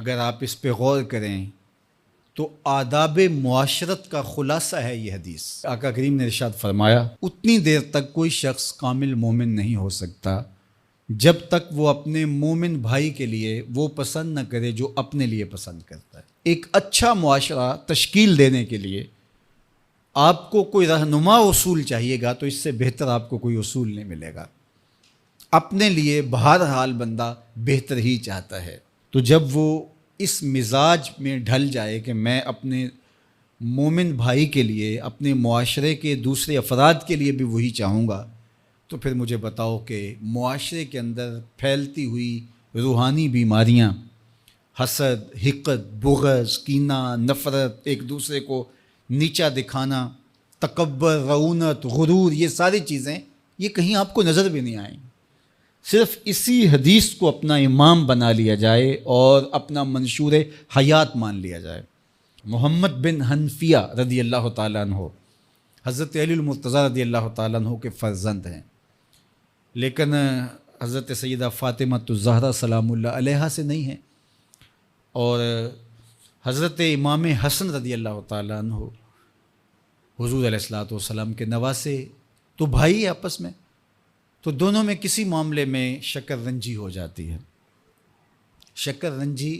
اگر آپ اس پہ غور کریں تو آداب معاشرت کا خلاصہ ہے یہ حدیث۔ آقا کریم نے ارشاد فرمایا اتنی دیر تک کوئی شخص کامل مومن نہیں ہو سکتا جب تک وہ اپنے مومن بھائی کے لیے وہ پسند نہ کرے جو اپنے لیے پسند کرتا ہے۔ ایک اچھا معاشرہ تشکیل دینے کے لیے آپ کو کوئی رہنما اصول چاہیے گا تو اس سے بہتر آپ کو کوئی اصول نہیں ملے گا۔ اپنے لیے بہرحال بندہ بہتر ہی چاہتا ہے، تو جب وہ اس مزاج میں ڈھل جائے کہ میں اپنے مومن بھائی کے لیے، اپنے معاشرے کے دوسرے افراد کے لیے بھی وہی چاہوں گا، تو پھر مجھے بتاؤ کہ معاشرے کے اندر پھیلتی ہوئی روحانی بیماریاں، حسد، حقد، بغض، کینہ، نفرت، ایک دوسرے کو نیچا دکھانا، تکبر، رعونت، غرور، یہ ساری چیزیں یہ کہیں آپ کو نظر بھی نہیں آئیں۔ صرف اسی حدیث کو اپنا امام بنا لیا جائے اور اپنا منشور حیات مان لیا جائے۔ محمد بن حنفیہ رضی اللہ تعالیٰ عنہ حضرت علی المرتضیٰ رضی اللہ تعالیٰ عنہ کے فرزند ہیں، لیکن حضرت سیدہ فاطمہ الزہرا سلام اللہ علیہا سے نہیں ہیں، اور حضرت امام حسن رضی اللہ تعالیٰ عنہ حضور علیہ الصلوۃ والسلام کے نواسے، تو بھائی ہے آپس میں، تو دونوں میں کسی معاملے میں شکر رنجی ہو جاتی ہے۔ شکر رنجی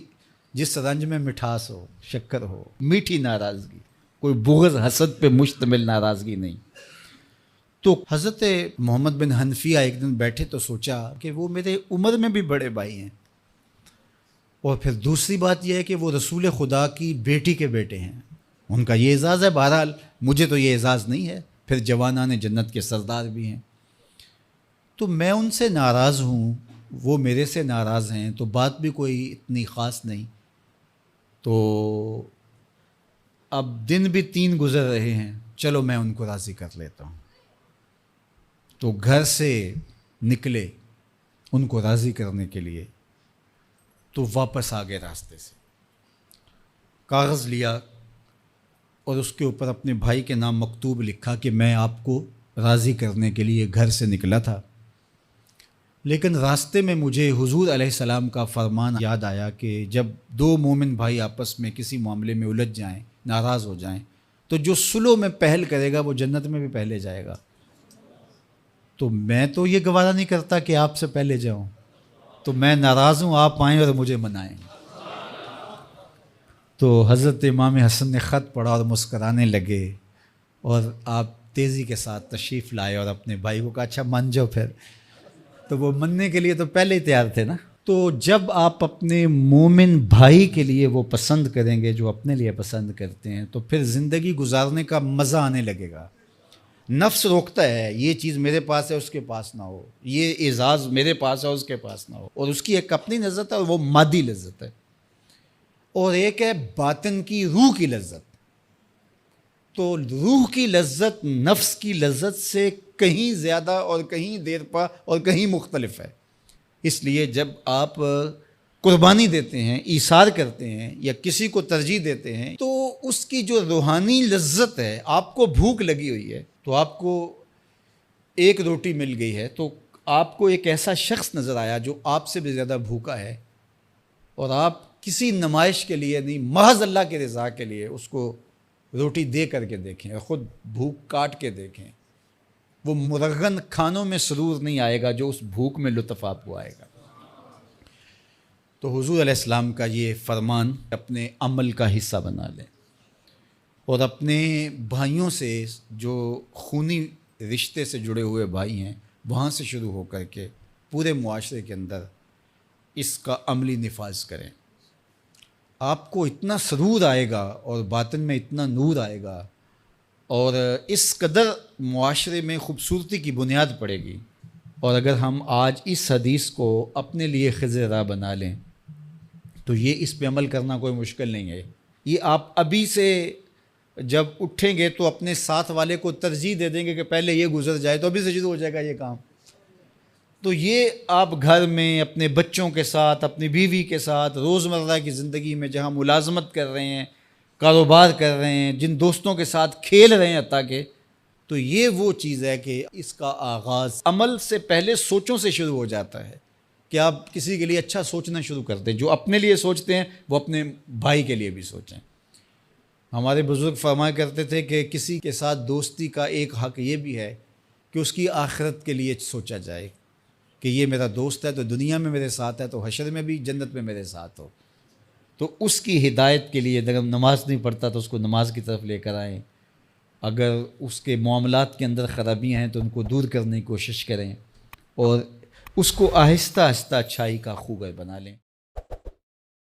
جس رنج میں مٹھاس ہو، شکر ہو، میٹھی ناراضگی، کوئی بغض حسد پہ مشتمل ناراضگی نہیں۔ تو حضرت محمد بن حنفیہ ایک دن بیٹھے تو سوچا کہ وہ میرے عمر میں بھی بڑے بھائی ہیں، اور پھر دوسری بات یہ ہے کہ وہ رسول خدا کی بیٹی کے بیٹے ہیں، ان کا یہ اعزاز ہے، بہرحال مجھے تو یہ اعزاز نہیں ہے، پھر جوانان جنت کے سردار بھی ہیں، تو میں ان سے ناراض ہوں، وہ میرے سے ناراض ہیں، تو بات بھی کوئی اتنی خاص نہیں، تو اب دن بھی 3 گزر رہے ہیں، چلو میں ان کو راضی کر لیتا ہوں۔ تو گھر سے نکلے ان کو راضی کرنے کے لیے، تو واپس آ گئے راستے سے، کاغذ لیا اور اس کے اوپر اپنے بھائی کے نام مکتوب لکھا کہ میں آپ کو راضی کرنے کے لیے گھر سے نکلا تھا، لیکن راستے میں مجھے حضور علیہ السلام کا فرمان یاد آیا کہ جب 2 مومن بھائی آپس میں کسی معاملے میں الجھ جائیں، ناراض ہو جائیں، تو جو صلح میں پہل کرے گا وہ جنت میں بھی پہلے جائے گا۔ تو میں تو یہ گوارا نہیں کرتا کہ آپ سے پہلے جاؤں، تو میں ناراض ہوں، آپ آئیں اور مجھے منائیں۔ تو حضرت امام حسن نے خط پڑھا اور مسکرانے لگے، اور آپ تیزی کے ساتھ تشریف لائے اور اپنے بھائی کو کہا اچھا مان جاؤ پھر، تو وہ مننے کے لیے تو پہلے ہی تیار تھے نا۔ تو جب آپ اپنے مومن بھائی کے لیے وہ پسند کریں گے جو اپنے لیے پسند کرتے ہیں، تو پھر زندگی گزارنے کا مزہ آنے لگے گا۔ نفس روکتا ہے یہ چیز میرے پاس ہے اس کے پاس نہ ہو، یہ اعزاز میرے پاس ہے اس کے پاس نہ ہو، اور اس کی ایک اپنی لذت ہے اور وہ مادی لذت ہے، اور ایک ہے باطن کی روح کی لذت۔ تو روح کی لذت نفس کی لذت سے کہیں زیادہ اور کہیں دیر پا اور کہیں مختلف ہے۔ اس لیے جب آپ قربانی دیتے ہیں، ایثار کرتے ہیں یا کسی کو ترجیح دیتے ہیں، تو اس کی جو روحانی لذت ہے، آپ کو بھوک لگی ہوئی ہے، تو آپ کو ایک روٹی مل گئی ہے، تو آپ کو ایک ایسا شخص نظر آیا جو آپ سے بھی زیادہ بھوکا ہے، اور آپ کسی نمائش کے لیے نہیں، محض اللہ کے رضا کے لیے اس کو روٹی دے کر کے دیکھیں اور خود بھوک کاٹ کے دیکھیں، وہ مرغن کھانوں میں سرور نہیں آئے گا جو اس بھوک میں لطف آپ کو آئے گا۔ تو حضور علیہ السلام کا یہ فرمان اپنے عمل کا حصہ بنا لیں، اور اپنے بھائیوں سے، جو خونی رشتے سے جڑے ہوئے بھائی ہیں، وہاں سے شروع ہو کر کے پورے معاشرے کے اندر اس کا عملی نفاذ کریں۔ آپ کو اتنا سرور آئے گا اور باطن میں اتنا نور آئے گا، اور اس قدر معاشرے میں خوبصورتی کی بنیاد پڑے گی۔ اور اگر ہم آج اس حدیث کو اپنے لیے خضر راہ بنا لیں تو یہ اس پہ عمل کرنا کوئی مشکل نہیں ہے۔ یہ آپ ابھی سے جب اٹھیں گے تو اپنے ساتھ والے کو ترجیح دے دیں گے کہ پہلے یہ گزر جائے، تو ابھی سے شروع ہو جائے گا یہ کام۔ تو یہ آپ گھر میں اپنے بچوں کے ساتھ، اپنی بیوی کے ساتھ، روزمرہ کی زندگی میں جہاں ملازمت کر رہے ہیں، کاروبار کر رہے ہیں، جن دوستوں کے ساتھ کھیل رہے ہیں حتیٰ کہ، تو یہ وہ چیز ہے کہ اس کا آغاز عمل سے پہلے سوچوں سے شروع ہو جاتا ہے کہ آپ کسی کے لیے اچھا سوچنا شروع کر دیں. جو اپنے لیے سوچتے ہیں وہ اپنے بھائی کے لیے بھی سوچیں. ہمارے بزرگ فرمایا کرتے تھے کہ کسی کے ساتھ دوستی کا ایک حق یہ بھی ہے کہ اس کی آخرت کے لیے سوچا جائے کہ یہ میرا دوست ہے تو دنیا میں میرے ساتھ ہے تو حشر میں بھی جنت میں میرے ساتھ ہو. تو اس کی ہدایت کے لیے اگر نماز نہیں پڑھتا تو اس کو نماز کی طرف لے کر آئیں. اگر اس کے معاملات کے اندر خرابیاں ہیں تو ان کو دور کرنے کی کوشش کریں اور اس کو آہستہ آہستہ اچھائی کا خوگر بنا لیں.